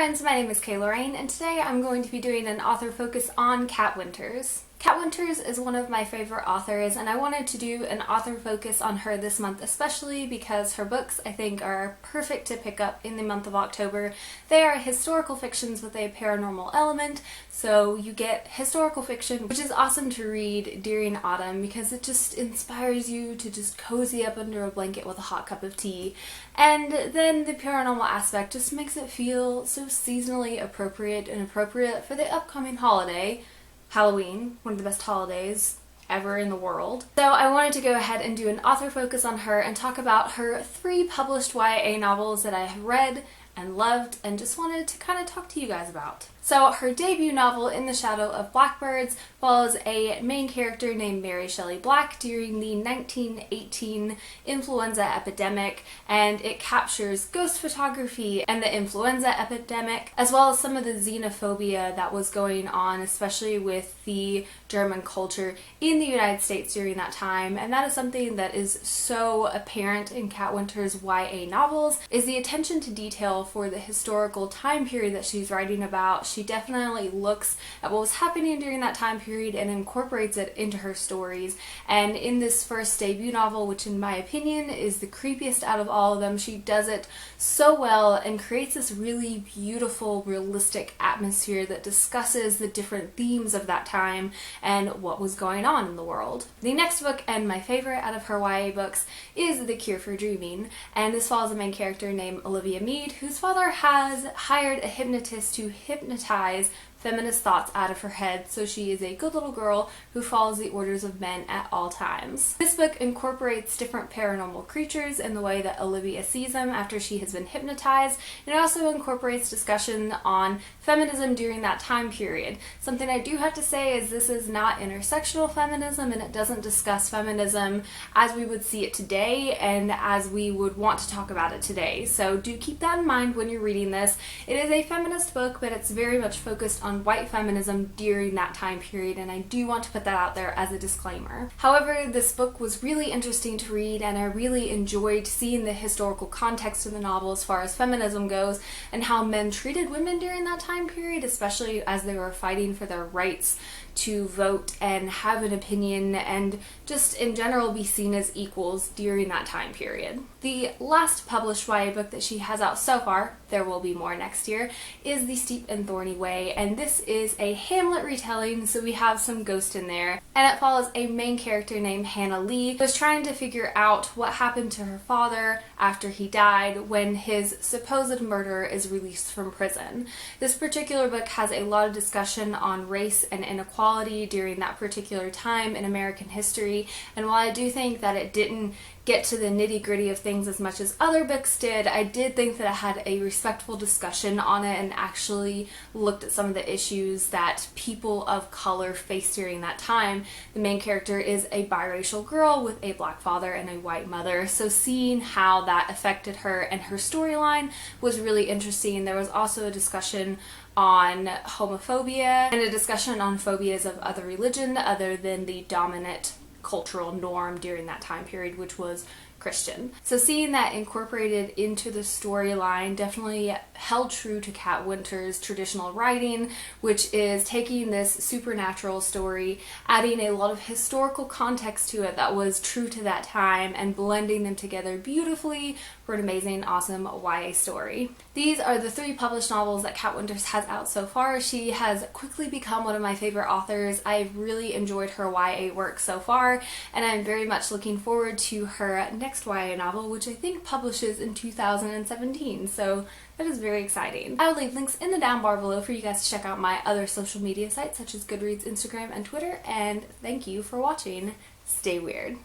friends, my name is Kayla Rayne, and today I'm going to be doing an author focus on Kat Winters. Kat Winters is one of my favorite authors, and I wanted to do an author focus on her this month, especially because her books, I think, are perfect to pick up in the month of October. They are historical fictions with a paranormal element, so you get historical fiction, which is awesome to read during autumn because it just inspires you to just cozy up under a blanket with a hot cup of tea. And then the paranormal aspect just makes it feel so seasonally appropriate and appropriate for the upcoming holiday. Halloween, one of the best holidays ever in the world. So I wanted to go ahead and do an author focus on her and talk about her 3 published YA novels that I have read and loved and just wanted to kind of talk to you guys about. So her debut novel, In the Shadow of Blackbirds, follows a main character named Mary Shelley Black during the 1918 influenza epidemic, and it captures ghost photography and the influenza epidemic, as well as some of the xenophobia that was going on, especially with the German culture in the United States during that time. And that is something that is so apparent in Kat Winters' YA novels, is the attention to detail for the historical time period that she's writing about. She definitely looks at what was happening during that time period and incorporates it into her stories. And in this first debut novel, which in my opinion is the creepiest out of all of them, she does it so well and creates this really beautiful, realistic atmosphere that discusses the different themes of that time and what was going on in the world. The next book, and my favorite out of her YA books, is The Cure for Dreaming, and this follows a main character named Olivia Mead, whose father has hired a hypnotist to hypnotize feminist thoughts out of her head, so she is a good little girl who follows the orders of men at all times. This book incorporates different paranormal creatures in the way that Olivia sees them after she has been hypnotized, and it also incorporates discussion on feminism during that time period. Something I do have to say is this is not intersectional feminism, and it doesn't discuss feminism as we would see it today and as we would want to talk about it today. So do keep that in mind when you're reading this. It is a feminist book, but it's very much focused on white feminism during that time period, and I do want to put that out there as a disclaimer. However, this book was really interesting to read, and I really enjoyed seeing the historical context of the novel as far as feminism goes and how men treated women during that time period, especially as they were fighting for their rights to vote and have an opinion and just in general be seen as equals during that time period. The last published YA book that she has out so far, there will be more next year, is The Steep and Thorny Way, and this is a Hamlet retelling, so we have some ghost in there, and it follows a main character named Hannah Lee who is trying to figure out what happened to her father after he died when his supposed murderer is released from prison. This particular book has a lot of discussion on race and inequality during that particular time in American history, and while I do think that it didn't get to the nitty-gritty of things as much as other books did, I did think that it had a respectful discussion on it and actually looked at some of the issues that people of color faced during that time. The main character is a biracial girl with a black father and a white mother, so seeing how that affected her and her storyline was really interesting. There was also a discussion on homophobia and a discussion on phobias of other religion other than the dominant cultural norm during that time period, which was Christian. So seeing that incorporated into the storyline definitely held true to Kat Winters' traditional writing, which is taking this supernatural story, adding a lot of historical context to it that was true to that time, and blending them together beautifully for an amazing, awesome YA story. These are the 3 published novels that Kat Winters has out so far. She has quickly become one of my favorite authors. I've really enjoyed her YA work so far, and I'm very much looking forward to her next YA novel, which I think publishes in 2017, so that is very exciting. I will leave links in the down bar below for you guys to check out my other social media sites such as Goodreads, Instagram, and Twitter, and thank you for watching. Stay weird.